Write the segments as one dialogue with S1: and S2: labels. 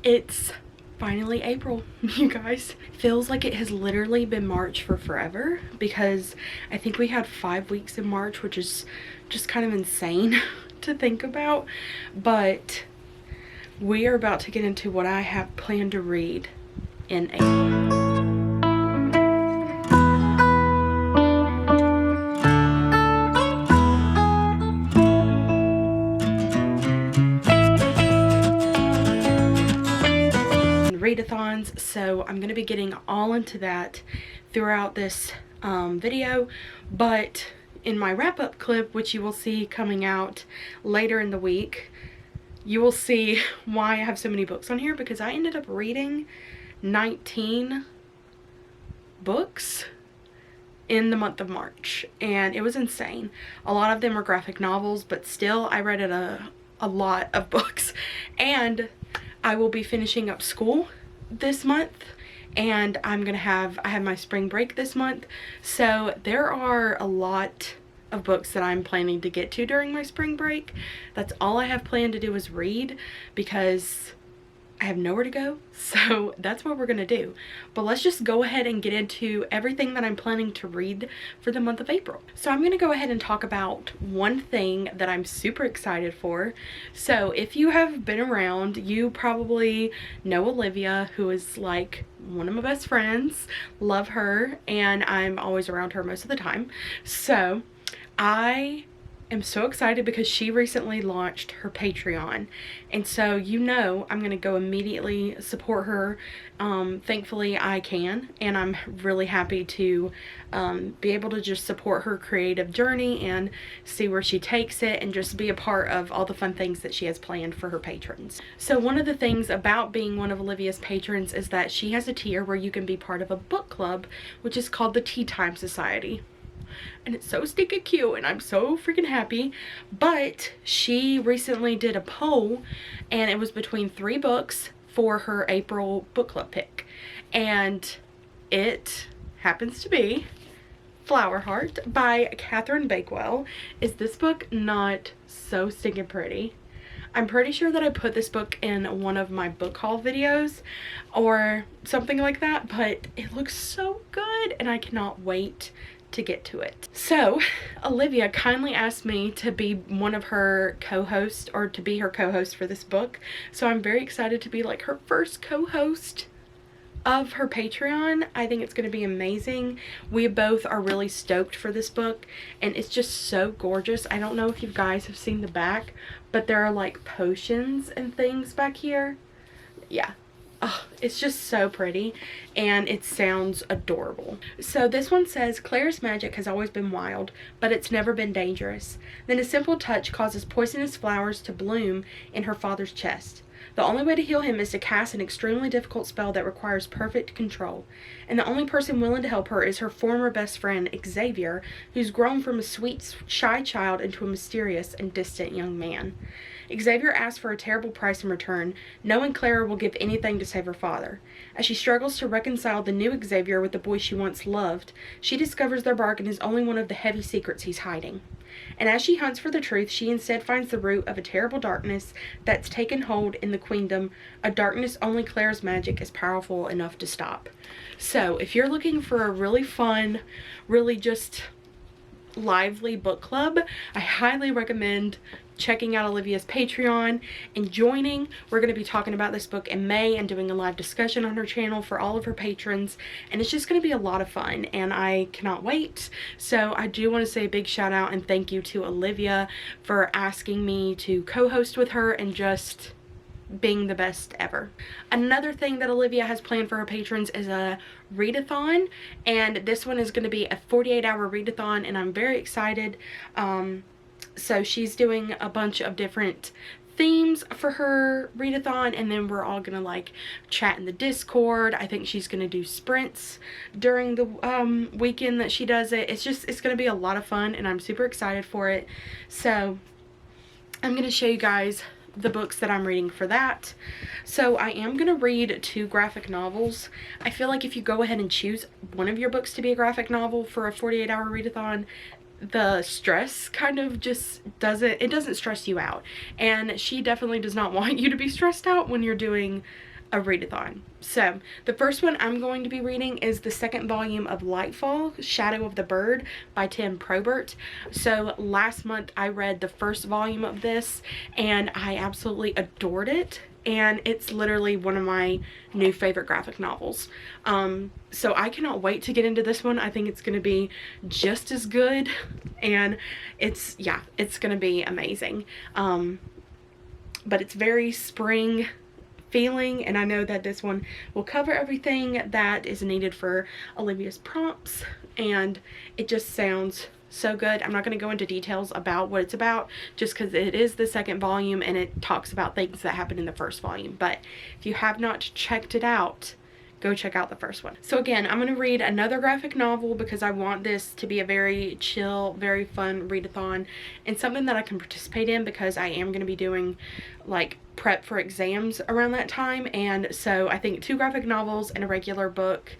S1: It's finally April, you guys. Feels like it has literally been March for forever, because I think we had 5 weeks in March, which is just kind of insane to think about. But we are about to get into what I have planned to read in April. Readathons, so I'm going to be getting all into that throughout this video, but in my wrap-up clip, which you will see coming out later in the week, you will see why I have so many books on here, because I ended up reading 19 books in the month of March, and it was insane. A lot of them were graphic novels, but still I read a lot of books. And I will be finishing up school this month, and I have my spring break this month, so there are a lot of books that I'm planning to get to during my spring break. That's all I have planned to do is read, because I have nowhere to go, so that's what we're gonna do. But let's just go ahead and get into everything that I'm planning to read for the month of April. So I'm gonna go ahead and talk about one thing that I'm super excited for. So if you have been around, you probably know Olivia, who is like one of my best friends. Love her, and I'm always around her most of the time. So I am so excited because she recently launched her Patreon, and so I'm gonna go immediately support her. Thankfully I can, and I'm really happy to be able to just support her creative journey and see where she takes it, and just be a part of all the fun things that she has planned for her patrons. So one of the things about being one of Olivia's patrons is that she has a tier where you can be part of a book club, which is called the Tea Time Society. And it's so stinking cute, and I'm so freaking happy. But she recently did a poll, and it was between 3 books for her April book club pick, and it happens to be Flowerheart by Catherine Bakewell. Is this book not so stinking pretty? I'm pretty sure that I put this book in one of my book haul videos or something like that, but it looks so good, and I cannot wait to get to it. So Olivia kindly asked me to be one of her co-hosts, or to be her co-host for this book, so I'm very excited to be like her first co-host of her Patreon. I think it's going to be amazing. We both are really stoked for this book, and it's just so gorgeous. I don't know if you guys have seen the back, but there are like potions and things back here. Yeah. Oh, it's just so pretty, and it sounds adorable. So this one says, Claire's magic has always been wild, but it's never been dangerous. Then a simple touch causes poisonous flowers to bloom in her father's chest. The only way to heal him is to cast an extremely difficult spell that requires perfect control. And the only person willing to help her is her former best friend, Xavier, who's grown from a sweet, shy child into a mysterious and distant young man. Xavier asks for a terrible price in return, knowing Clara will give anything to save her father. As she struggles to reconcile the new Xavier with the boy she once loved, she discovers their bargain is only one of the heavy secrets he's hiding. And as she hunts for the truth, she instead finds the root of a terrible darkness that's taken hold in the queendom, a darkness only Claire's magic is powerful enough to stop. So if you're looking for a really fun, really just lively book club, I highly recommend checking out Olivia's Patreon and joining. We're going to be talking about this book in May and doing a live discussion on her channel for all of her patrons, and it's just going to be a lot of fun, and I cannot wait. So I do want to say a big shout out and thank you to Olivia for asking me to co-host with her and just being the best ever. Another thing that Olivia has planned for her patrons is a readathon, and this one is going to be a 48-hour readathon, and I'm very excited. So she's doing a bunch of different themes for her readathon, and then we're all gonna like chat in the Discord. I think she's gonna do sprints during the weekend that she does it. It's gonna be a lot of fun, and I'm super excited for it. So I'm gonna show you guys the books that I'm reading for that. So I am gonna read 2 graphic novels. I feel like if you go ahead and choose one of your books to be a graphic novel for a 48-hour readathon, the stress kind of just doesn't stress you out, and she definitely does not want you to be stressed out when you're doing a readathon. So the first one I'm going to be reading is the second volume of Lightfall, Shadow of the Bird by Tim Probert. So last month I read the first volume of this and I absolutely adored it, and it's literally one of my new favorite graphic novels. So I cannot wait to get into this one. I think it's going to be just as good, and it's going to be amazing. But it's very spring feeling, and I know that this one will cover everything that is needed for Olivia's prompts, and it just sounds so good. I'm not going to go into details about what it's about just because it is the second volume and it talks about things that happened in the first volume. But if you have not checked it out, go check out the first one. So again, I'm going to read another graphic novel because I want this to be a very chill, very fun readathon, and something that I can participate in because I am going to be doing like prep for exams around that time. And so I think 2 graphic novels and a regular book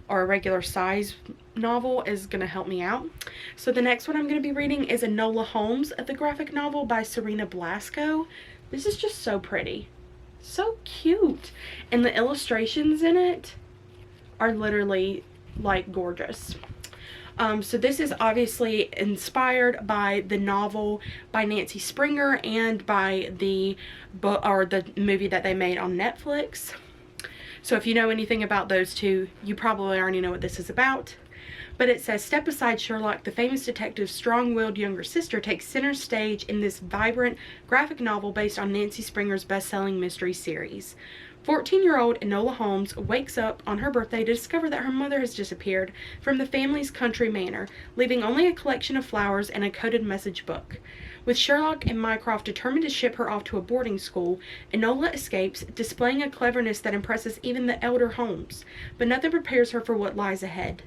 S1: or a regular size novel is going to help me out. So the next one I'm going to be reading is Enola Holmes, the graphic novel by Serena Blasco. This is just so pretty. So cute, and the illustrations in it are literally like gorgeous. So this is obviously inspired by the novel by Nancy Springer and by the book or the movie that they made on Netflix. So if you know anything about those two, you probably already know what this is about. But it says, step aside, Sherlock. The famous detective's strong-willed younger sister takes center stage in this vibrant graphic novel based on Nancy Springer's best-selling mystery series. 14-year-old Enola Holmes wakes up on her birthday to discover that her mother has disappeared from the family's country manor, leaving only a collection of flowers and a coded message book. With Sherlock and Mycroft determined to ship her off to a boarding school, Enola escapes, displaying a cleverness that impresses even the elder Holmes, but nothing prepares her for what lies ahead.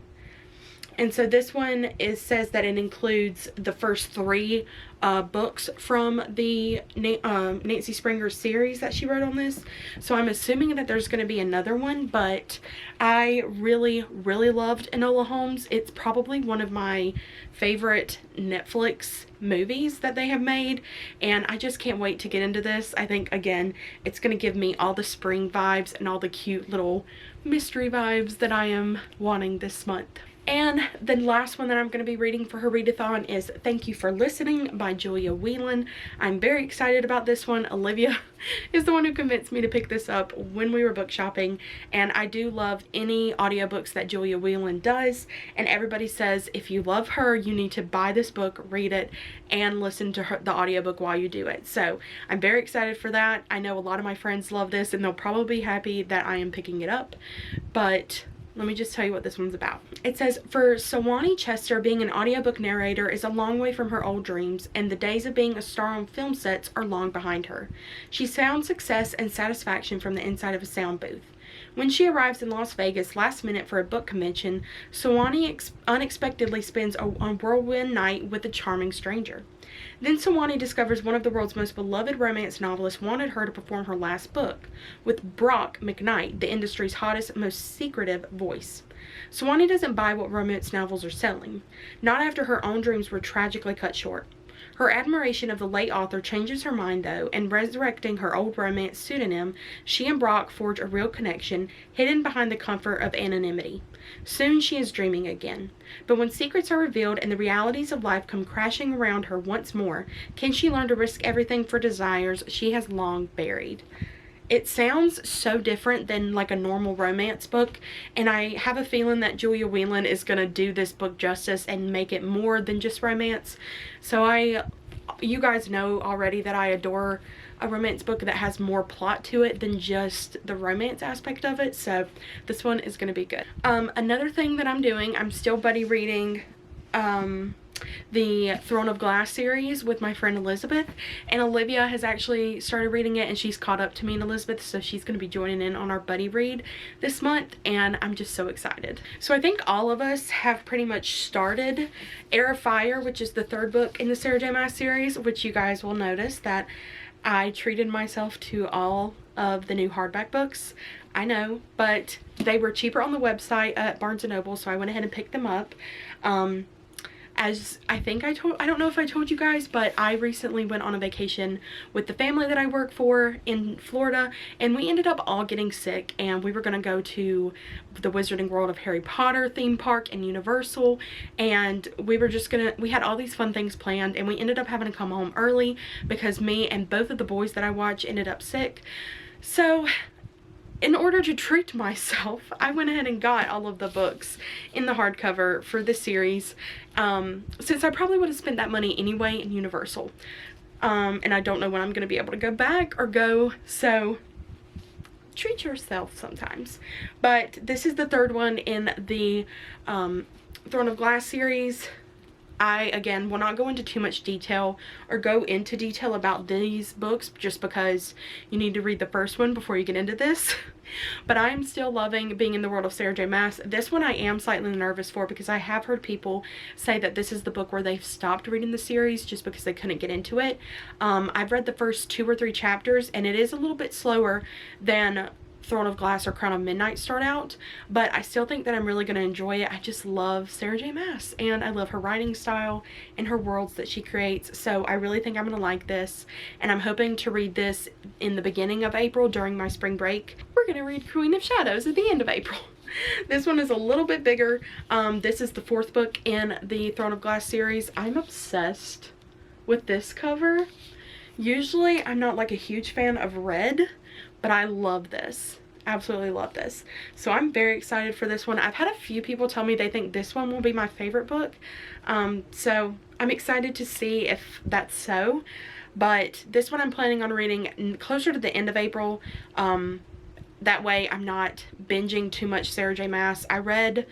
S1: And so this one says that it includes the first 3 books from the Nancy Springer series that she wrote on this. So I'm assuming that there's going to be another one, but I really loved Enola Holmes. It's probably one of my favorite Netflix movies that they have made, and I just can't wait to get into this. I think, again, it's going to give me all the spring vibes and all the cute little mystery vibes that I am wanting this month. And the last one that I'm going to be reading for her readathon is Thank You for Listening by Julia Whelan. I'm very excited about this one. Olivia is the one who convinced me to pick this up when we were book shopping, and I do love any audiobooks that Julia Whelan does, and everybody says if you love her, you need to buy this book, read it, and listen to the audiobook while you do it. So I'm very excited for that. I know a lot of my friends love this, and they'll probably be happy that I am picking it up, but let me just tell you what this one's about. It says, for Sawani Chester, being an audiobook narrator is a long way from her old dreams, and the days of being a star on film sets are long behind her. She's found success and satisfaction from the inside of a sound booth. When she arrives in Las Vegas last minute for a book convention, Sawani unexpectedly spends a whirlwind night with a charming stranger. Then Sawani discovers one of the world's most beloved romance novelists wanted her to perform her last book, with Brock McKnight, the industry's hottest, most secretive voice. Sawani doesn't buy what romance novels are selling, not after her own dreams were tragically cut short. Her admiration of the late author changes her mind, though, and resurrecting her old romance pseudonym, she and Brock forge a real connection, hidden behind the comfort of anonymity. Soon she is dreaming again. But when secrets are revealed and the realities of life come crashing around her once more, can she learn to risk everything for desires she has long buried? It sounds so different than like a normal romance book, and I have a feeling that Julia Whelan is going to do this book justice and make it more than just romance. So you guys know already that I adore a romance book that has more plot to it than just the romance aspect of it, so this one is going to be good. Another thing that I'm doing, I'm still buddy reading the Throne of Glass series with my friend Elizabeth, and Olivia has actually started reading it, and she's caught up to me and Elizabeth, so she's going to be joining in on our buddy read this month, and I'm just so excited. So I think all of us have pretty much started Heir of Fire, which is the 3rd book in the Sarah J. Maas series, which you guys will notice that I treated myself to all of the new hardback books. I know, but they were cheaper on the website at Barnes & Noble, so I went ahead and picked them up. as I don't know if I told you guys, but I recently went on a vacation with the family that I work for in Florida, and we ended up all getting sick, and we were going to go to the Wizarding World of Harry Potter theme park and Universal, and we had all these fun things planned, and we ended up having to come home early because me and both of the boys that I watch ended up sick. So in order to treat myself, I went ahead and got all of the books in the hardcover for this series, since I probably would have spent that money anyway in Universal. And I don't know when I'm going to be able to go back or go, so treat yourself sometimes. But this is the third one in the Throne of Glass series. I, again, will not go into too much detail or go into detail about these books just because you need to read the first one before you get into this. But I'm still loving being in the world of Sarah J. Maas. This one I am slightly nervous for because I have heard people say that this is the book where they've stopped reading the series just because they couldn't get into it. I've read the first 2 or 3 chapters, and it is a little bit slower than Throne of Glass or Crown of Midnight start out, but I still think that I'm really going to enjoy it. I just love Sarah J. Maas, and I love her writing style and her worlds that she creates, so I really think I'm going to like this, and I'm hoping to read this in the beginning of April during my spring break. We're going to read Queen of Shadows at the end of April. This one is a little bit bigger. This is the 4th book in the Throne of Glass series. I'm obsessed with this cover. Usually I'm not like a huge fan of red, but I love this. Absolutely love this. So I'm very excited for this one. I've had a few people tell me they think this one will be my favorite book. So I'm excited to see if that's so. But this one I'm planning on reading closer to the end of April. That way I'm not binging too much Sarah J. Maas. I read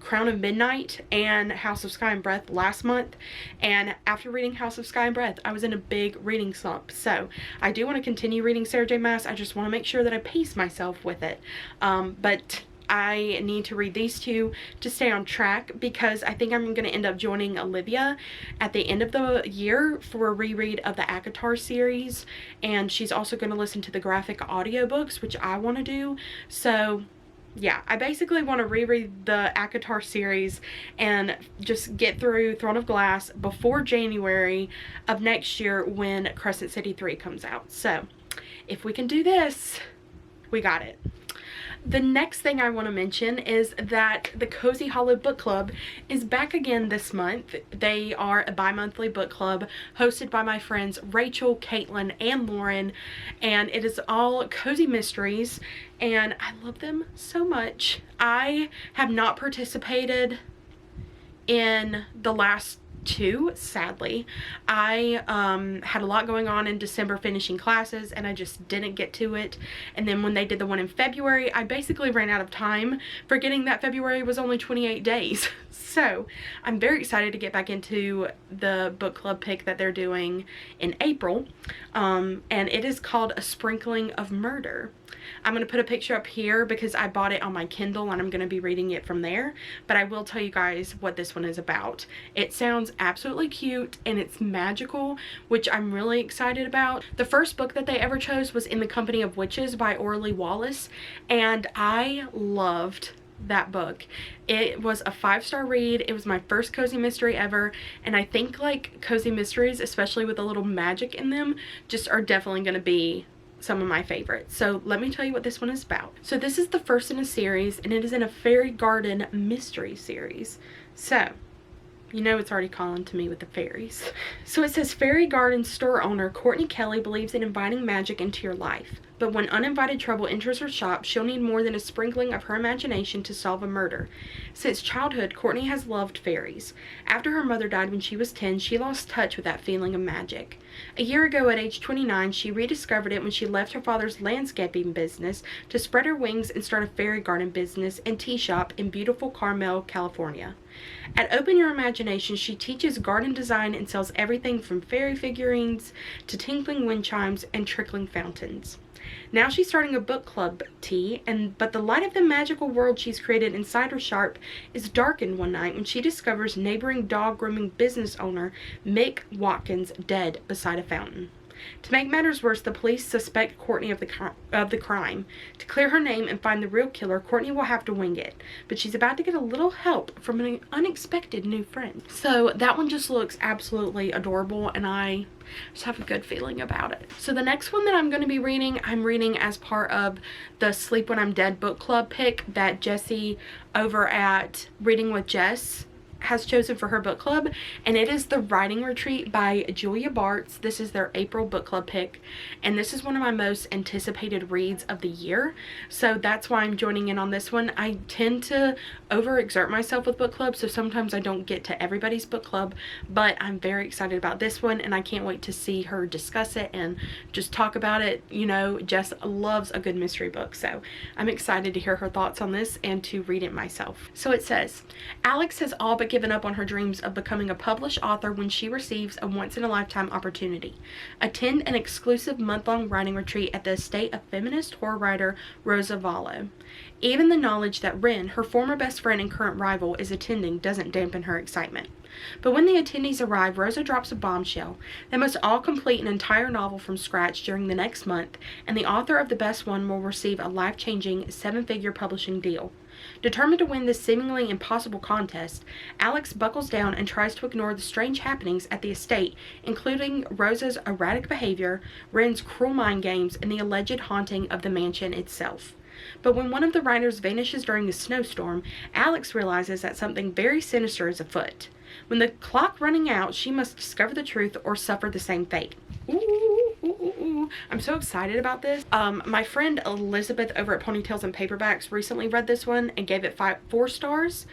S1: Crown of Midnight and House of Sky and Breath last month, and after reading House of Sky and Breath I was in a big reading slump, so I do want to continue reading Sarah J. Maas. I just want to make sure that I pace myself with it, but I need to read these 2 to stay on track because I think I'm going to end up joining Olivia at the end of the year for a reread of the ACOTAR series, and she's also going to listen to the graphic audiobooks, which I want to do. So yeah, I basically want to reread the ACOTAR series and just get through Throne of Glass before January of next year when Crescent City 3 comes out. So if we can do this, we got it. The next thing I want to mention is that the Cozy Hollow Book Club is back again this month. They are a bi-monthly book club hosted by my friends Rachel, Caitlin, and Lauren, and it is all cozy mysteries, and I love them so much. I have not participated in the last 2, sadly. I had a lot going on in December finishing classes, and I just didn't get to it. And then when they did the one in February, I basically ran out of time, forgetting that February was only 28 days. So I'm very excited to get back into the book club pick that they're doing in April, and it is called A Sprinkling of Murder. I'm going to put a picture up here because I bought it on my Kindle and I'm going to be reading it from there, but I will tell you guys what this one is about. It sounds absolutely cute and it's magical, which I'm really excited about. The first book that they ever chose was In the Company of Witches by Orly Wallace, and I loved that book. It was a 5-star read. It was my first cozy mystery ever, and I think like cozy mysteries, especially with a little magic in them, just are definitely going to be some of my favorites. So let me tell you what this one is about. So this is the first in a series, and it is in a fairy garden mystery series. So you know it's already calling to me with the fairies. So it says, fairy garden store owner Courtney Kelly believes in inviting magic into your life. But when uninvited trouble enters her shop, she'll need more than a sprinkling of her imagination to solve a murder. Since childhood, Courtney has loved fairies. After her mother died when she was 10, she lost touch with that feeling of magic. A year ago at age 29, she rediscovered it when she left her father's landscaping business to spread her wings and start a fairy garden business and tea shop in beautiful Carmel, California. At Open Your Imagination, she teaches garden design and sells everything from fairy figurines to tinkling wind chimes and trickling fountains. Now she's starting a book club tea, but the light of the magical world she's created inside her shop is darkened one night when she discovers neighboring dog grooming business owner Mick Watkins dead beside a fountain. To make matters worse, the police suspect Courtney of the crime. To clear her name and find the real killer, Courtney will have to wing it. But she's about to get a little help from an unexpected new friend. So that one just looks absolutely adorable, and I just have a good feeling about it. So the next one that I'm going to be reading, I'm reading as part of the Sleep When I'm Dead book club pick that Jessie over at Reading with Jess has chosen for her book club, and it is The Writing Retreat by Julia Bartz. This is their April book club pick, and this is one of my most anticipated reads of the year, so that's why I'm joining in on this one. I tend to overexert myself with book club, so sometimes I don't get to everybody's book club, but I'm very excited about this one, and I can't wait to see her discuss it and just talk about it. You know, Jess loves a good mystery book, so I'm excited to hear her thoughts on this and to read it myself. So it says, Alex has all but given up on her dreams of becoming a published author when she receives a once-in-a-lifetime opportunity. Attend an exclusive month-long writing retreat at the estate of feminist horror writer Rosa Vallo. Even the knowledge that Ren, her former best friend and current rival, is attending doesn't dampen her excitement. But when the attendees arrive, Rosa drops a bombshell. They must all complete an entire novel from scratch during the next month, and the author of the best one will receive a life-changing 7-figure publishing deal. Determined to win this seemingly impossible contest, Alex buckles down and tries to ignore the strange happenings at the estate, including Rosa's erratic behavior, Ren's cruel mind games, and the alleged haunting of the mansion itself. But when one of the writers vanishes during a snowstorm, Alex realizes that something very sinister is afoot. When the clock running out, she must discover the truth or suffer the same fate. Ooh, I'm so excited about this. My friend Elizabeth over at Ponytails and Paperbacks recently read this one and gave it 4 stars,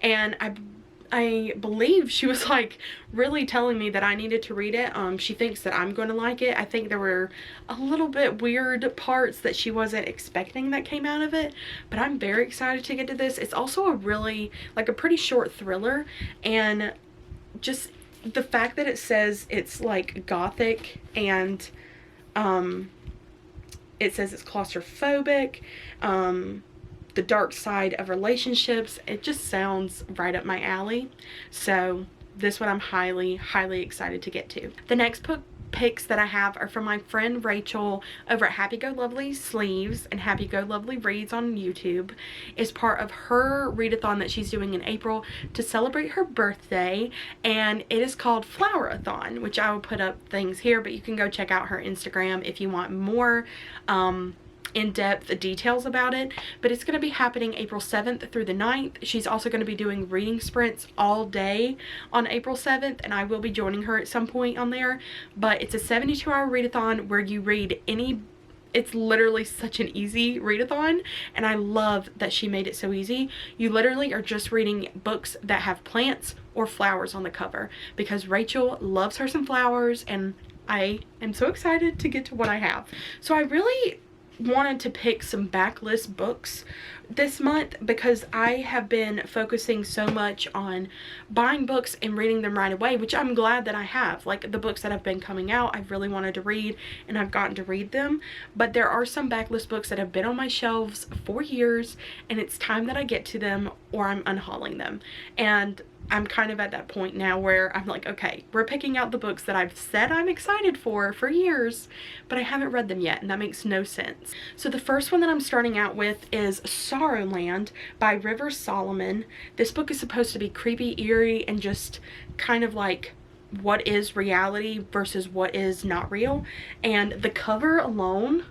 S1: and I believe she was like really telling me that I needed to read it. She thinks that I'm going to like it. I think there were a little bit weird parts that she wasn't expecting that came out of it, but I'm very excited to get to this. It's also a pretty short thriller, and just the fact that it says it's like gothic, and it says it's claustrophobic, the dark side of relationships, it just sounds right up my alley. So this one I'm highly excited to get to. The next book picks that I have are from my friend Rachel over at Happy Go Lovely Sleeves and Happy Go Lovely Reads on YouTube. Is part of her readathon that she's doing in April to celebrate her birthday, and it is called Flowerheart, which I will put up things here, but you can go check out her Instagram if you want more in-depth details about it. But it's going to be happening April 7th through the 9th. She's also going to be doing reading sprints all day on April 7th, and I will be joining her at some point on there. But it's a 72-hour readathon where you read it's literally such an easy readathon, and I love that she made it so easy. You literally are just reading books that have plants or flowers on the cover, because Rachel loves her some flowers, and I am so excited to get to what I have. So I really wanted to pick some backlist books this month because I have been focusing so much on buying books and reading them right away, which I'm glad that I have. Like the books that have been coming out, I've really wanted to read, and I've gotten to read them. But there are some backlist books that have been on my shelves for years, and it's time that I get to them or I'm unhauling them. And I'm kind of at that point now where I'm like, okay, we're picking out the books that I've said I'm excited for years, but I haven't read them yet, and that makes no sense. So the first one that I'm starting out with is Sorrowland by River Solomon. This book is supposed to be creepy, eerie, and just kind of like what is reality versus what is not real. And the cover alone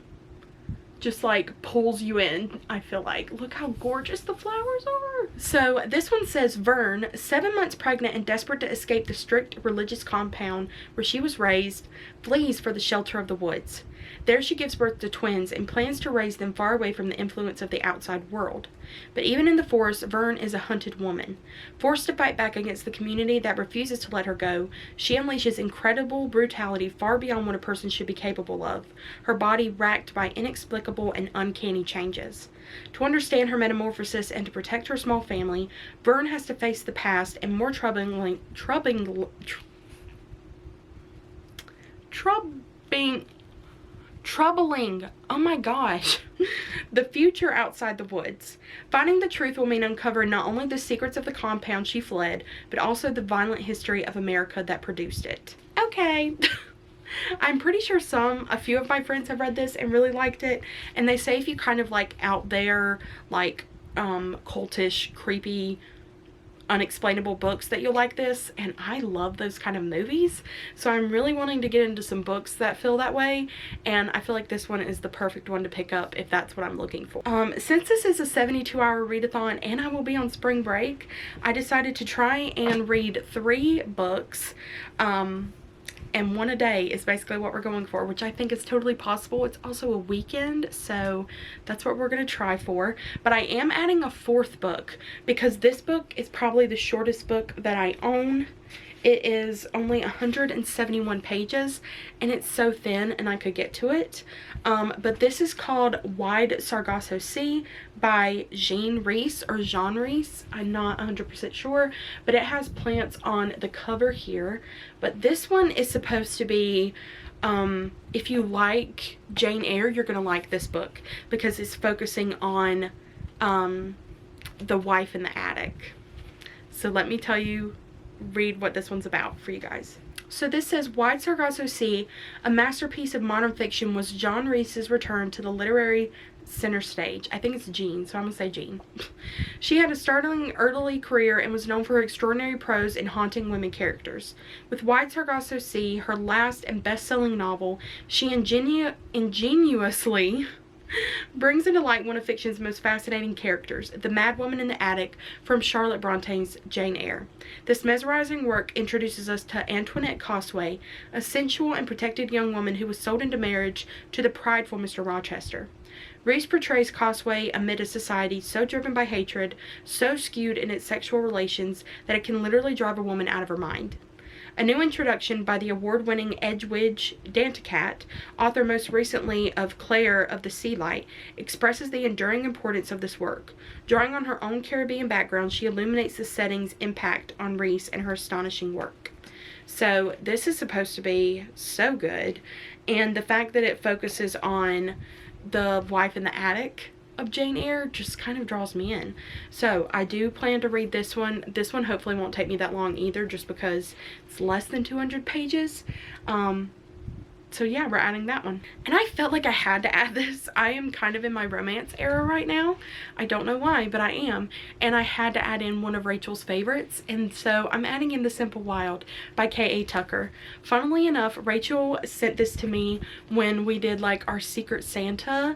S1: just like pulls you in. I feel like, look how gorgeous the flowers are. So this one says, Vern, 7 months pregnant and desperate to escape the strict religious compound where she was raised, flees for the shelter of the woods. There she gives birth to twins and plans to raise them far away from the influence of the outside world. But even in the forest, Vern is a hunted woman. Forced to fight back against the community that refuses to let her go, she unleashes incredible brutality far beyond what a person should be capable of, her body racked by inexplicable and uncanny changes. To understand her metamorphosis and to protect her small family, Vern has to face the past and, more troubling, oh my gosh, the future outside the woods. Finding the truth will mean uncovering not only the secrets of the compound she fled, but also the violent history of America that produced it. Okay. I'm pretty sure a few of my friends have read this and really liked it, and they say if you kind of like out there, like cultish, creepy, unexplainable books, that you'll like this. And I love those kind of movies, so I'm really wanting to get into some books that feel that way, and I feel like this one is the perfect one to pick up if that's what I'm looking for. Since this is a 72-hour readathon and I will be on spring break, I decided to try and read 3 books, and 1 a day is basically what we're going for, which I think is totally possible. It's also a weekend, so that's what we're going to try for. But I am adding a 4th book because this book is probably the shortest book that I own. It is only 171 pages and it's so thin and I could get to it. But this is called Wide Sargasso Sea by Rhys or Jean Rhys. I'm not 100% sure, but it has plants on the cover here. But this one is supposed to be, if you like Jane Eyre, you're going to like this book because it's focusing on the wife in the attic. So let me read what this one's about for you guys. So this says, Wide Sargasso Sea, a masterpiece of modern fiction, was Jean Rhys's return to the literary center stage. I think it's Jean, so I'm gonna say Jean. She had a startling early career and was known for her extraordinary prose and haunting women characters. With Wide Sargasso Sea, her last and best-selling novel, she ingenuously brings into light one of fiction's most fascinating characters, the madwoman in the attic from Charlotte Bronte's Jane Eyre. This mesmerizing work introduces us to Antoinette Cosway, a sensual and protected young woman who was sold into marriage to the prideful Mr. Rochester. Rhys portrays Cosway amid a society so driven by hatred, so skewed in its sexual relations, that it can literally drive a woman out of her mind. A new introduction by the award-winning Edwidge Danticat, author most recently of Claire of the Sea Light, expresses the enduring importance of this work. Drawing on her own Caribbean background, she illuminates the setting's impact on Rhys and her astonishing work. So this is supposed to be so good, and the fact that it focuses on the wife in the attic of Jane Eyre just kind of draws me in. So I do plan to read this one. This one hopefully won't take me that long either, just because it's less than 200 pages. So yeah, we're adding that one. And I felt like I had to add this. I am kind of in my romance era right now. I don't know why, but I am. And I had to add in one of Rachel's favorites. And so I'm adding in The Simple Wild by K.A. Tucker. Funnily enough, Rachel sent this to me when we did like our Secret Santa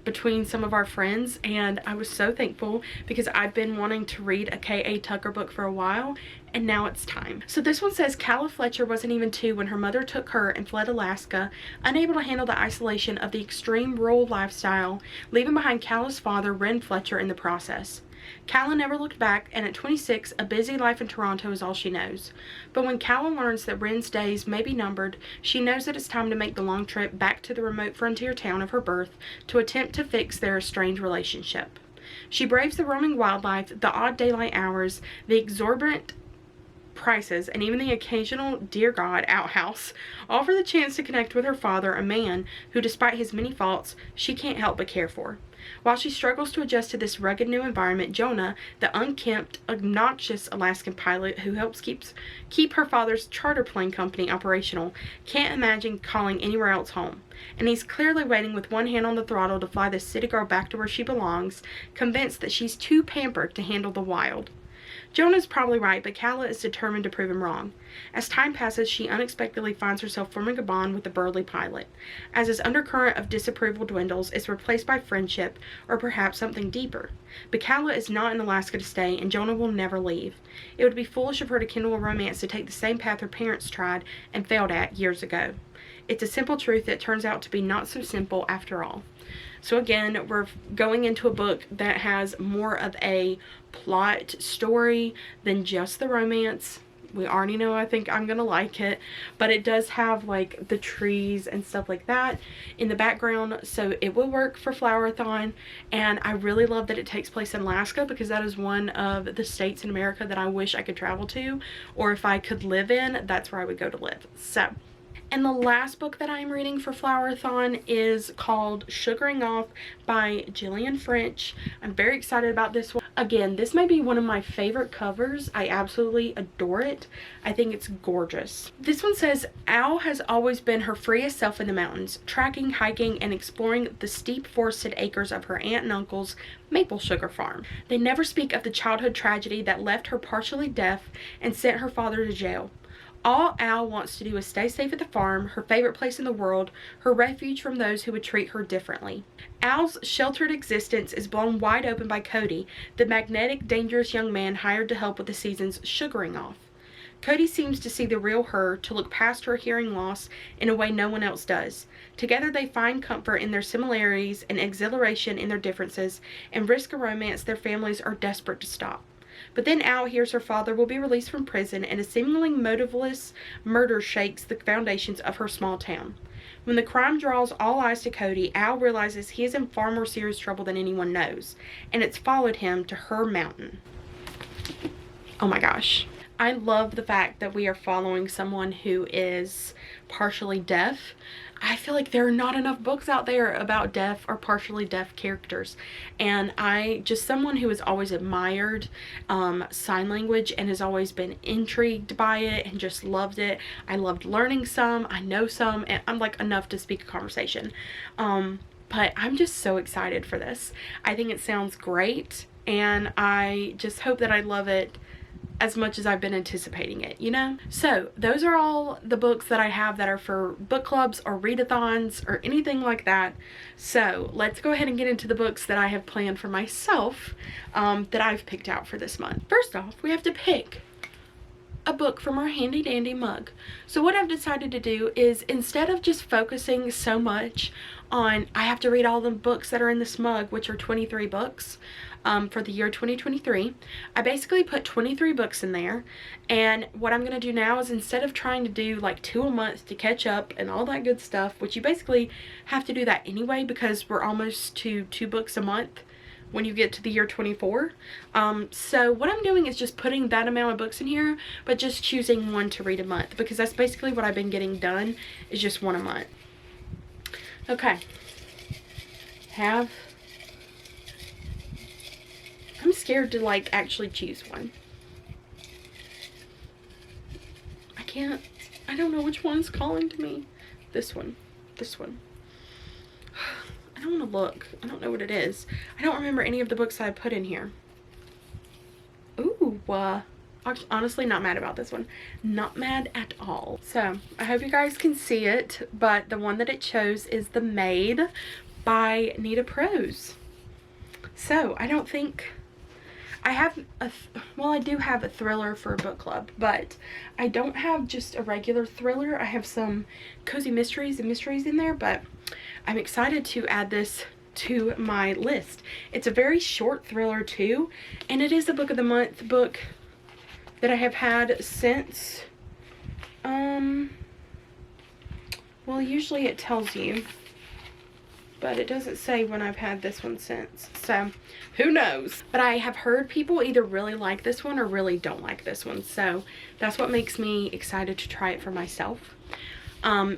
S1: between some of our friends. And I was so thankful because I've been wanting to read a K.A. Tucker book for a while. And now it's time. So this one says, Calla Fletcher wasn't even 2 when her mother took her and fled Alaska, unable to handle the isolation of the extreme rural lifestyle, leaving behind Calla's father, Wren Fletcher, in the process. Calla never looked back, and at 26, a busy life in Toronto is all she knows. But when Calla learns that Wren's days may be numbered, she knows that it's time to make the long trip back to the remote frontier town of her birth to attempt to fix their estranged relationship. She braves the roaming wildlife, the odd daylight hours, the exorbitant prices, and even the occasional dear God outhouse, all for the chance to connect with her father, a man who, despite his many faults, she can't help but care for. While she struggles to adjust to this rugged new environment, Jonah, the unkempt, obnoxious Alaskan pilot who helps keep her father's charter plane company operational, can't imagine calling anywhere else home. And he's clearly waiting with one hand on the throttle to fly this city girl back to where she belongs, convinced that she's too pampered to handle the wild. Jonah's probably right, but Calla is determined to prove him wrong. As time passes, she unexpectedly finds herself forming a bond with the burly pilot. As his undercurrent of disapproval dwindles, it's replaced by friendship, or perhaps something deeper. But Calla is not in Alaska to stay, and Jonah will never leave. It would be foolish of her to kindle a romance to take the same path her parents tried and failed at years ago. It's a simple truth that turns out to be not so simple after all. So again, we're going into a book that has more of a plot story than just the romance. We already know I think I'm gonna like it, but it does have like the trees and stuff like that in the background, so it will work for Flowerheart. And I really love that it takes place in Alaska, because that is one of the states in America that I wish I could travel to, or if I could live in, that's where I would go to live. So, And the last book that I'm reading for Flowerthon is called Sugaring Off by Gillian French. I'm very excited about this one. Again, this may be one of my favorite covers. I absolutely adore it. I think it's gorgeous. This one says, Al has always been her freest self in the mountains, tracking, hiking, and exploring the steep forested acres of her aunt and uncle's maple sugar farm. They never speak of the childhood tragedy that left her partially deaf and sent her father to jail. All Al wants to do is stay safe at the farm, her favorite place in the world, her refuge from those who would treat her differently. Al's sheltered existence is blown wide open by Cody, the magnetic, dangerous young man hired to help with the season's sugaring off. Cody seems to see the real her, to look past her hearing loss in a way no one else does. Together they find comfort in their similarities and exhilaration in their differences, and risk a romance their families are desperate to stop. But then Al hears her father will be released from prison, and a seemingly motiveless murder shakes the foundations of her small town. When the crime draws all eyes to Cody, Al realizes he is in far more serious trouble than anyone knows, and it's followed him to her mountain. Oh my gosh. I love the fact that we are following someone who is partially deaf. I feel like there are not enough books out there about deaf or partially deaf characters, and someone who has always admired sign language and has always been intrigued by it and just loved it. I loved learning some, I know some, and I'm like enough to speak a conversation. But I'm just so excited for this. I think it sounds great, and I just hope that I love it as much as I've been anticipating it, you know? So those are all the books that I have that are for book clubs or readathons or anything like that. So let's go ahead and get into the books that I have planned for myself that I've picked out for this month. First off, we have to pick a book from our handy dandy mug. So what I've decided to do is, instead of just focusing so much on I have to read all the books that are in this mug, which are 23 books for the year 2023, I basically put 23 books in there. And what I'm going to do now is, instead of trying to do like 2 a month to catch up and all that good stuff, which you basically have to do that anyway because we're almost to 2 books a month when you get to the year 24. So what I'm doing is just putting that amount of books in here, but just choosing one to read a month, because that's basically what I've been getting done, is just one a month. Okay. I'm scared to like actually choose one. I don't know which one's calling to me. This one. I don't want to look. I don't know what it is. I don't remember any of the books I put in here. Ooh, honestly not mad about this one. Not mad at all. So I hope you guys can see it, but the one that it chose is The Maid by Nita Prose. So I don't think I have I do have a thriller for a book club, but I don't have just a regular thriller. I have some cozy mysteries in there, but I'm excited to add this to my list. It's a very short thriller too, and it is a book of the month book that I have had since, well, usually it tells you, but it doesn't say when I've had this one since, so who knows. But I have heard people either really like this one or really don't like this one, so that's what makes me excited to try it for myself.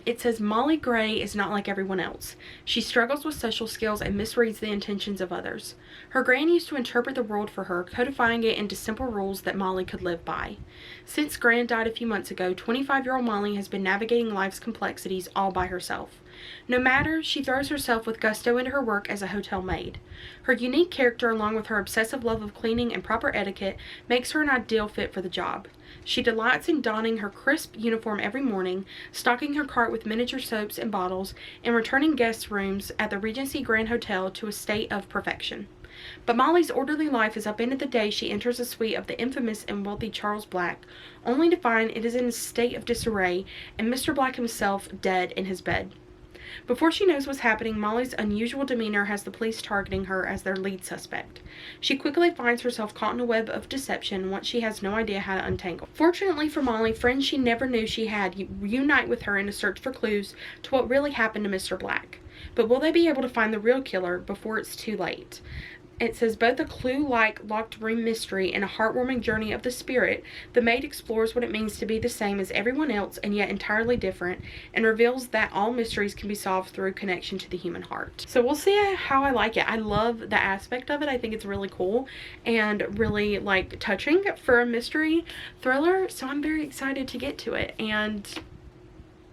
S1: It says, Molly Gray is not like everyone else. She struggles with social skills and misreads the intentions of others. Her Gran used to interpret the world for her, codifying it into simple rules that Molly could live by. Since Gran died a few months ago, 25-year-old Molly has been navigating life's complexities all by herself. No matter, she throws herself with gusto into her work as a hotel maid. Her unique character, along with her obsessive love of cleaning and proper etiquette, makes her an ideal fit for the job. She delights in donning her crisp uniform every morning, stocking her cart with miniature soaps and bottles, and returning guest rooms at the Regency Grand Hotel to a state of perfection. But Molly's orderly life is upended the day she enters the suite of the infamous and wealthy Charles Black, only to find it is in a state of disarray and Mr. Black himself dead in his bed. Before she knows what's happening, Molly's unusual demeanor has the police targeting her as their lead suspect. She quickly finds herself caught in a web of deception once she has no idea how to untangle. Fortunately for Molly, friends she never knew she had reunite with her in a search for clues to what really happened to Mr. Black. But will they be able to find the real killer before it's too late? It says, both a clue-like locked room mystery and a heartwarming journey of the spirit, The Maid explores what it means to be the same as everyone else and yet entirely different, and reveals that all mysteries can be solved through connection to the human heart. So we'll see how I like it. I love the aspect of it. I think it's really cool and really like touching for a mystery thriller. So I'm very excited to get to it and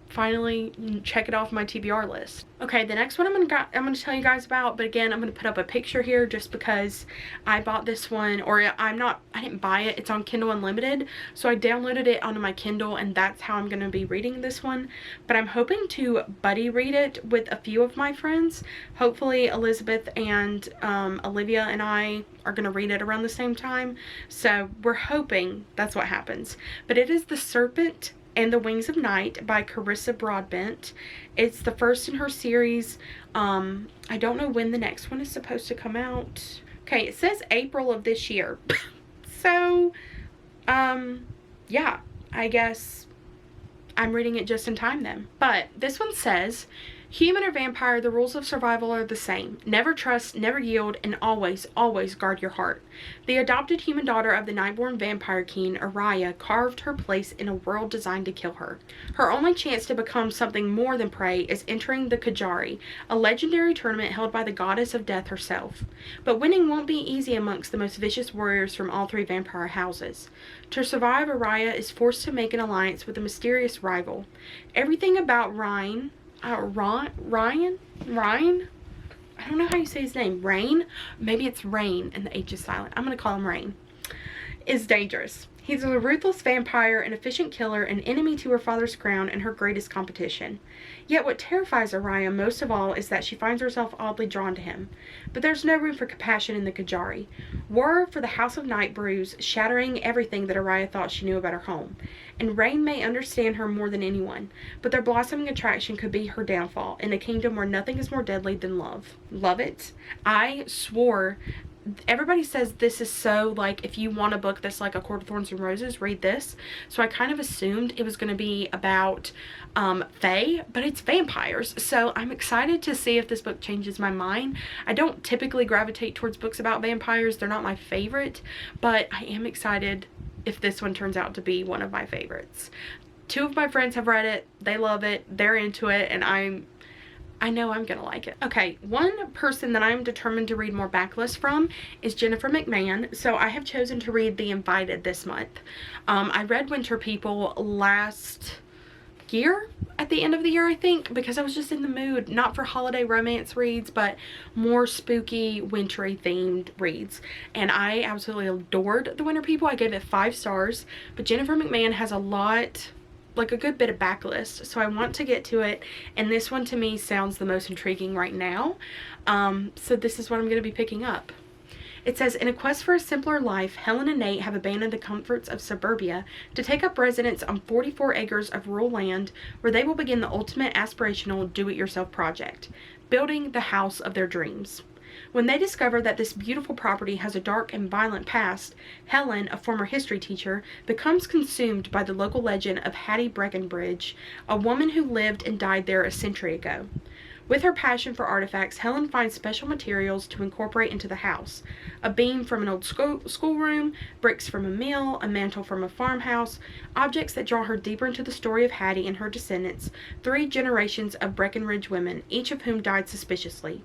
S1: finally check it off my TBR list. Okay, the next one I'm gonna tell you guys about, but again, I'm gonna put up a picture here just because I bought this one, or I didn't buy it, it's on Kindle Unlimited, so I downloaded it onto my Kindle and that's how I'm gonna be reading this one. But I'm hoping to buddy read it with a few of my friends. Hopefully Elizabeth and Olivia and I are gonna read it around the same time, so we're hoping that's what happens. But it is The Serpent and the Wings of Night by Carissa Broadbent. It's the first in her series. I don't know when the next one is supposed to come out. Okay, it says April of this year. So, yeah, I guess I'm reading it just in time then. But this one says, human or vampire, the rules of survival are the same. Never trust, never yield, and always, always guard your heart. The adopted human daughter of the nightborn vampire king, Irie, carved her place in a world designed to kill her. Her only chance to become something more than prey is entering the Kajari, a legendary tournament held by the goddess of death herself. But winning won't be easy amongst the most vicious warriors from all three vampire houses. To survive, Irie is forced to make an alliance with a mysterious rival. Everything about Ryan, I don't know how you say his name. Rain? Maybe it's Rain and the H is silent. I'm going to call him Rain. Is dangerous. He's a ruthless vampire, an efficient killer, an enemy to her father's crown, and her greatest competition. Yet what terrifies Irie most of all is that she finds herself oddly drawn to him. But there's no room for compassion in the Kajari. War for the House of Night brews, shattering everything that Irie thought she knew about her home. And Rain may understand her more than anyone, but their blossoming attraction could be her downfall in a kingdom where nothing is more deadly than love. Love it? I swore. Everybody says this is so, like, if you want a book that's like A Court of Thorns and Roses, read this. So I kind of assumed it was going to be about fae, but it's vampires. So I'm excited to see if this book changes my mind. I don't typically gravitate towards books about vampires. They're not my favorite, but I am excited if this one turns out to be one of my favorites. Two of my friends have read it. They love it. They're into it, and I know I'm gonna like it. Okay, one person that I'm determined to read more backlist from is Jennifer McMahon. So I have chosen to read The Invited this month. I read Winter People last year, at the end of the year, I think, because I was just in the mood, not for holiday romance reads, but more spooky, wintry themed reads. And I absolutely adored The Winter People. I gave it 5 stars, but Jennifer McMahon has a lot, like a good bit of backlist, so I want to get to it, and this one to me sounds the most intriguing right now. So this is what I'm going to be picking up. It says, in a quest for a simpler life, Helen and Nate have abandoned the comforts of suburbia to take up residence on 44 acres of rural land where they will begin the ultimate aspirational do-it-yourself project, building the house of their dreams. When they discover that this beautiful property has a dark and violent past, Helen, a former history teacher, becomes consumed by the local legend of Hattie Breckenbridge, a woman who lived and died there a century ago. With her passion for artifacts, Helen finds special materials to incorporate into the house. A beam from an old schoolroom, bricks from a mill, a mantle from a farmhouse, objects that draw her deeper into the story of Hattie and her descendants, 3 generations of Breckenridge women, each of whom died suspiciously.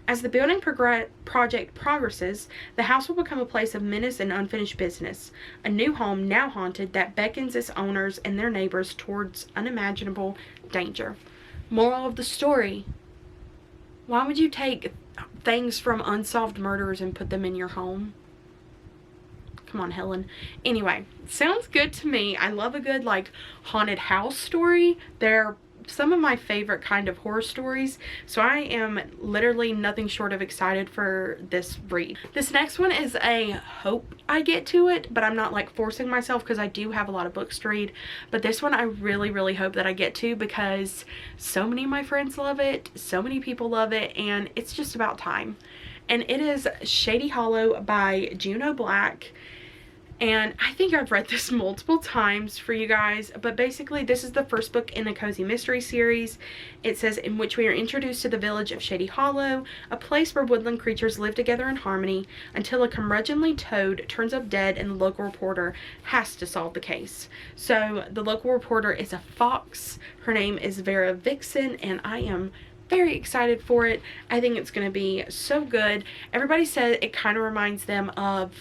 S1: As the building project progresses, the house will become a place of menace and unfinished business, a new home now haunted that beckons its owners and their neighbors towards unimaginable danger. Moral of the story: why would you take things from unsolved murders and put them in your home? Come on, Helen. Anyway, sounds good to me. I love a good, like, haunted house story. They're some of my favorite kind of horror stories, so I am literally nothing short of excited for this read. This next one is a hope I get to it, but I'm not like forcing myself because I do have a lot of books to read. But this one I really, really hope that I get to because so many of my friends love it, so many people love it, and it's just about time. And it is Shady Hollow by Juneau Black. And I think I've read this multiple times for you guys, but basically this is the first book in a cozy mystery series. It says, in which we are introduced to the village of Shady Hollow, a place where woodland creatures live together in harmony until a curmudgeonly toad turns up dead and the local reporter has to solve the case. So the local reporter is a fox. Her name is Vera Vixen, and I am very excited for it. I think it's going to be so good. Everybody said it kind of reminds them of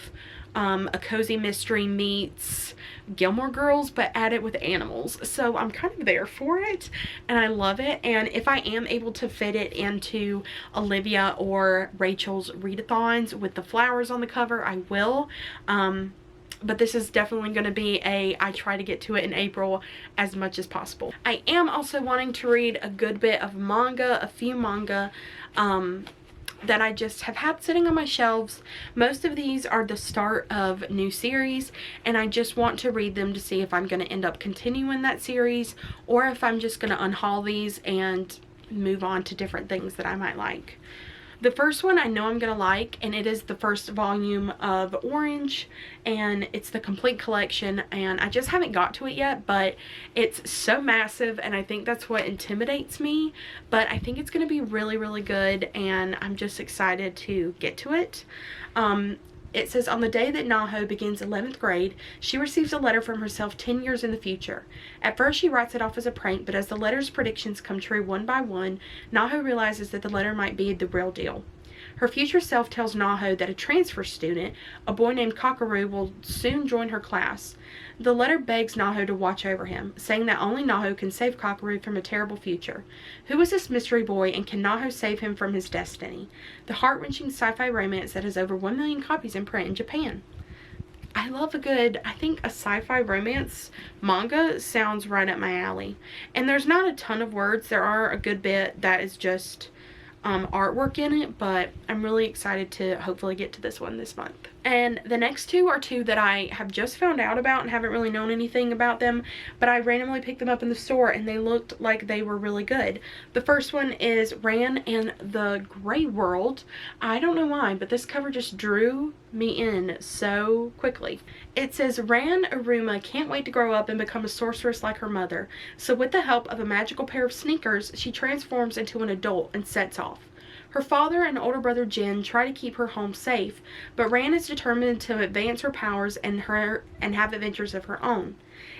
S1: a cozy mystery meets Gilmore Girls, but add it with animals. So I'm kind of there for it, and I love it. And if I am able to fit it into Olivia or Rachel's readathons with the flowers on the cover, I will. But this is definitely going to be I try to get to it in April as much as possible. I am also wanting to read a good bit of manga, a few manga that I just have had sitting on my shelves. Most of these are the start of new series, and I just want to read them to see if I'm going to end up continuing that series or if I'm just going to unhaul these and move on to different things that I might like. The first one I know I'm going to like, and it is the first volume of Orange, and it's the complete collection, and I just haven't got to it yet, but it's so massive, and I think that's what intimidates me, but I think it's going to be really, really good, and I'm just excited to get to it. It says, on the day that Naho begins 11th grade, she receives a letter from herself 10 years in the future. At first, she writes it off as a prank, but as the letter's predictions come true one by one, Naho realizes that the letter might be the real deal. Her future self tells Naho that a transfer student, a boy named Kakaru, will soon join her class. The letter begs Naho to watch over him, saying that only Naho can save Kakaru from a terrible future. Who is this mystery boy, and can Naho save him from his destiny? The heart-wrenching sci-fi romance that has over 1 million copies in print in Japan. I love I think a sci-fi romance manga sounds right up my alley. And there's not a ton of words. There are a good bit that is just artwork in it, but I'm really excited to hopefully get to this one this month. And the next two are two that I have just found out about and haven't really known anything about them, but I randomly picked them up in the store and they looked like they were really good. The first one is Ran and the Grey World. I don't know why, but this cover just drew me in so quickly. It says, Ran Aruma can't wait to grow up and become a sorceress like her mother, so with the help of a magical pair of sneakers, she transforms into an adult and sets off. Her father and older brother Jin try to keep her home safe, but Ran is determined to advance her powers and have adventures of her own.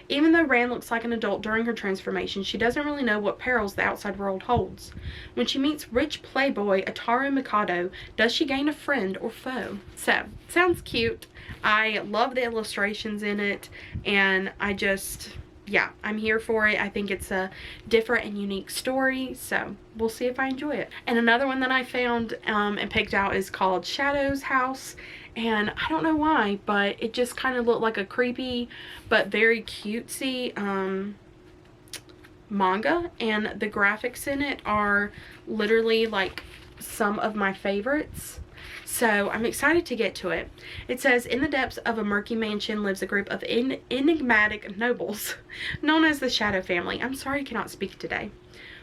S1: Even though Ran looks like an adult during her transformation, she doesn't really know what perils the outside world holds. When she meets rich playboy Ataru Mikado, does she gain a friend or foe? So, sounds cute. I love the illustrations in it, and yeah, I'm here for it. I think it's a different and unique story, so we'll see if I enjoy it. And another one that I found and picked out is called Shadow's House, and I don't know why, but it just kind of looked like a creepy but very cutesy manga, and the graphics in it are literally like some of my favorites. So I'm excited to get to it. It says, in the depths of a murky mansion lives a group of enigmatic nobles known as the Shadow Family. I'm sorry I cannot speak today.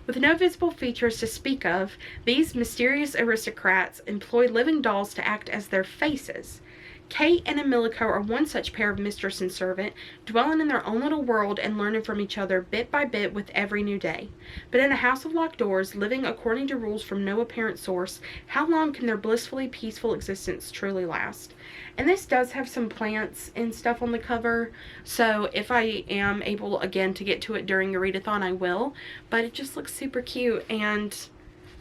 S1: With no visible features to speak of, these mysterious aristocrats employ living dolls to act as their faces. Kate and Emilico are one such pair of mistress and servant, dwelling in their own little world and learning from each other bit by bit with every new day. But in a house of locked doors, living according to rules from no apparent source, how long can their blissfully peaceful existence truly last? And this does have some plants and stuff on the cover, so if I am able again to get to it during a readathon, I will. But it just looks super cute, and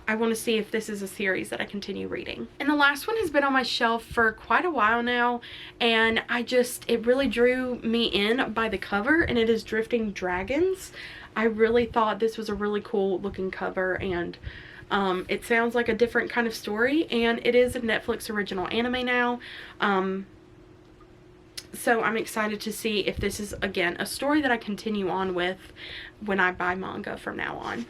S1: I want to see if this is a series that I continue reading. And the last one has been on my shelf for quite a while now, and it really drew me in by the cover, and it is Drifting Dragons. I really thought this was a really cool looking cover, and it sounds like a different kind of story, and it is a Netflix original anime now. So I'm excited to see if this is, again, a story that I continue on with when I buy manga from now on.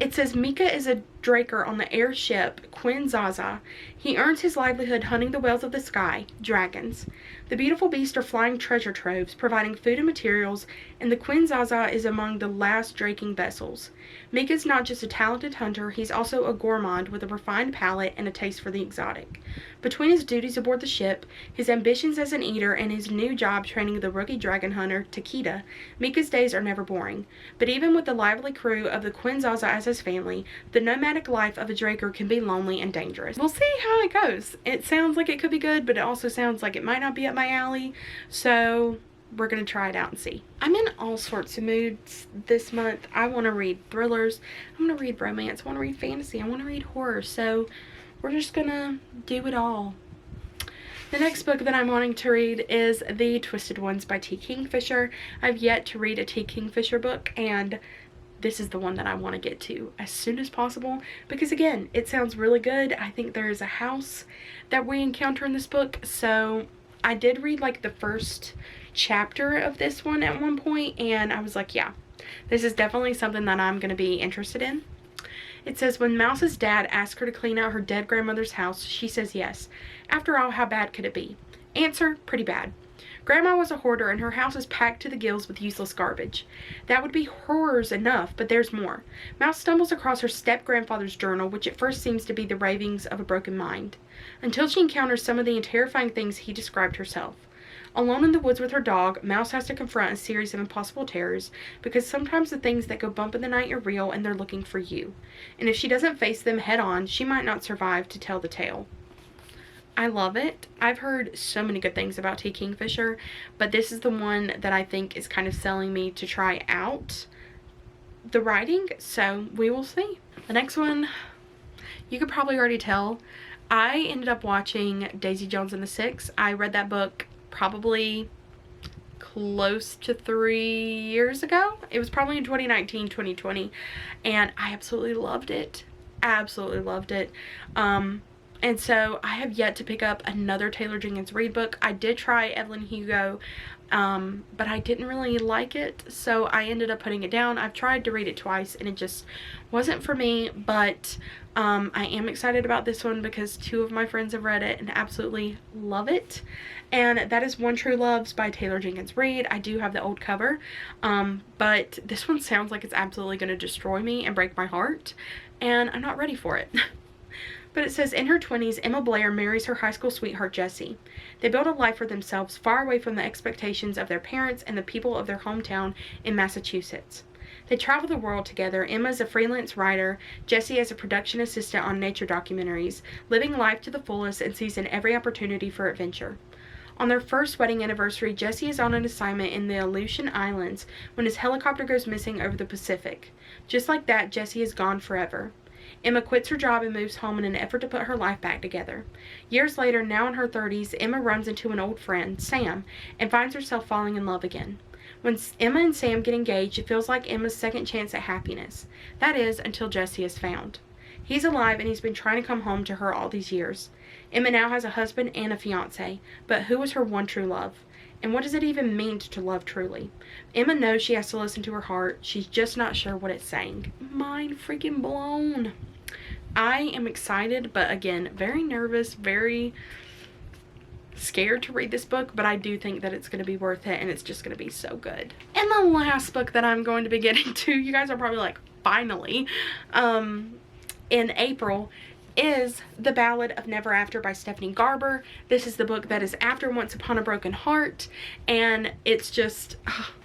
S1: It says, Mika is a draker on the airship Quinn Zaza. He earns his livelihood hunting the whales of the sky, dragons. The beautiful beasts are flying treasure troves, providing food and materials, and the Quinn Zaza is among the last draking vessels. Mika's not just a talented hunter, he's also a gourmand with a refined palate and a taste for the exotic. Between his duties aboard the ship, his ambitions as an eater, and his new new job training the rookie dragon hunter, Takeda, Mika's days are never boring. But even with the lively crew of the Quinzaza as his family, the nomadic life of a Draker can be lonely and dangerous. We'll see how it goes. It sounds like it could be good, but it also sounds like it might not be up my alley. So we're going to try it out and see. I'm in all sorts of moods this month. I want to read thrillers. I want to read romance. I want to read fantasy. I want to read horror. So we're just going to do it all. The next book that I'm wanting to read is The Twisted Ones by T. Kingfisher. I've yet to read a T. Kingfisher book, and this is the one that I want to get to as soon as possible because, again, it sounds really good. I think there is a house that we encounter in this book, so I did read like the first chapter of this one at one point, and I was like, yeah, this is definitely something that I'm going to be interested in. It says, when Mouse's dad asks her to clean out her dead grandmother's house, she says yes. After all, how bad could it be? Answer, pretty bad. Grandma was a hoarder and her house is packed to the gills with useless garbage. That would be horrors enough, but there's more. Mouse stumbles across her step-grandfather's journal, which at first seems to be the ravings of a broken mind, until she encounters some of the terrifying things he described herself. Alone in the woods with her dog, Mouse has to confront a series of impossible terrors because sometimes the things that go bump in the night are real and they're looking for you. And if she doesn't face them head on, she might not survive to tell the tale. I love it. I've heard so many good things about T. Kingfisher, but this is the one that I think is kind of selling me to try out the writing, so we will see. The next one, you could probably already tell, I ended up watching Daisy Jones and the Six. I read that book probably close to 3 years ago. It was probably in 2019, 2020, and I absolutely loved it. Absolutely loved it. And so I have yet to pick up another Taylor Jenkins Reid book. I did try Evelyn Hugo, but I didn't really like it, so I ended up putting it down. I've tried to read it twice and it just wasn't for me, but I am excited about this one because 2 of my friends have read it and absolutely love it. And that is One True Loves by Taylor Jenkins Reid. I do have the old cover, but this one sounds like it's absolutely going to destroy me and break my heart, and I'm not ready for it. But it says, in her 20s, Emma Blair marries her high school sweetheart, Jesse. They build a life for themselves far away from the expectations of their parents and the people of their hometown in Massachusetts. They travel the world together. Emma is a freelance writer, Jesse as a production assistant on nature documentaries, living life to the fullest and seizing every opportunity for adventure. On their first wedding anniversary, Jesse is on an assignment in the Aleutian Islands when his helicopter goes missing over the Pacific. Just like that, Jesse is gone forever. Emma quits her job and moves home in an effort to put her life back together. Years later, now in her 30s, Emma runs into an old friend, Sam, and finds herself falling in love again. When Emma and Sam get engaged, it feels like Emma's second chance at happiness. That is, until Jesse is found. He's alive and he's been trying to come home to her all these years. Emma now has a husband and a fiancé, but who is her one true love? And what does it even mean to love truly? Emma knows she has to listen to her heart. She's just not sure what it's saying. Mind freaking blown. I am excited, but again, very nervous, very scared to read this book, but I do think that it's going to be worth it and it's just going to be so good. And the last book that I'm going to be getting to, you guys are probably like, finally, in April, is The Ballad of Never After by Stephanie Gerber. This is the book that is after Once Upon a Broken Heart, and it's just,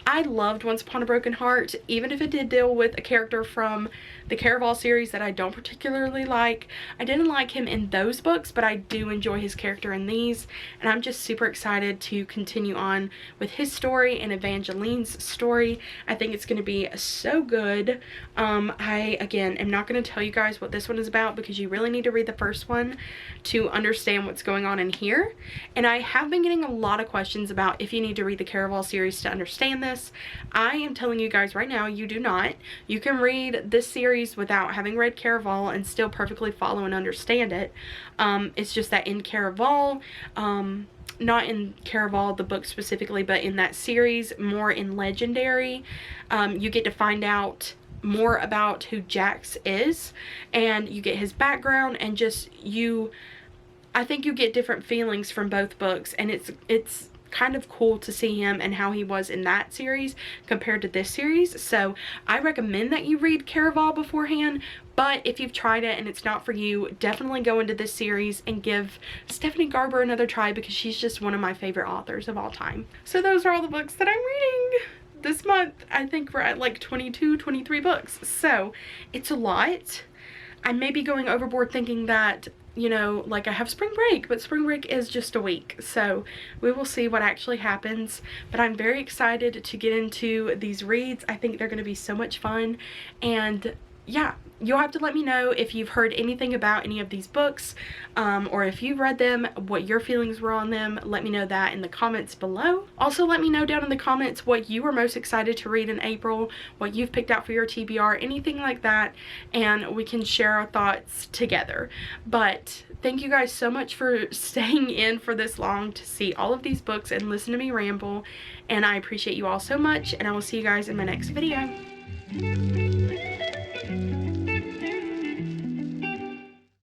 S1: I loved Once Upon a Broken Heart, even if it did deal with a character from the Caraval series that I don't particularly like. I didn't like him in those books, but I do enjoy his character in these, and I'm just super excited to continue on with his story and Evangeline's story. I think it's going to be so good. I, again, am not going to tell you guys what this one is about because you really need to read the first one to understand what's going on in here. And I have been getting a lot of questions about if you need to read the Caraval series to understand this. I am telling you guys right now, you do not. You can read this series without having read Caraval and still perfectly follow and understand it. It's just that in Caraval, not in Caraval the book specifically, but in that series, more in Legendary, you get to find out more about who Jax is, and you get his background, and just I think you get different feelings from both books, and it's kind of cool to see him and how he was in that series compared to this series. So I recommend that you read Caraval beforehand, but if you've tried it and it's not for you, definitely go into this series and give Stephanie Gerber another try, because she's just one of my favorite authors of all time. So those are all the books that I'm reading this month. I think we're at like 22, 23 books. So it's a lot. I may be going overboard thinking that, you know, like I have spring break, but spring break is just a week. So we will see what actually happens. But I'm very excited to get into these reads. I think they're going to be so much fun. And yeah, you'll have to let me know if you've heard anything about any of these books, or if you've read them, what your feelings were on them. Let me know that in the comments below. Also, let me know down in the comments what you were most excited to read in April, what you've picked out for your TBR, anything like that, and we can share our thoughts together. But thank you guys so much for staying in for this long to see all of these books and listen to me ramble, and I appreciate you all so much, and I will see you guys in my next video.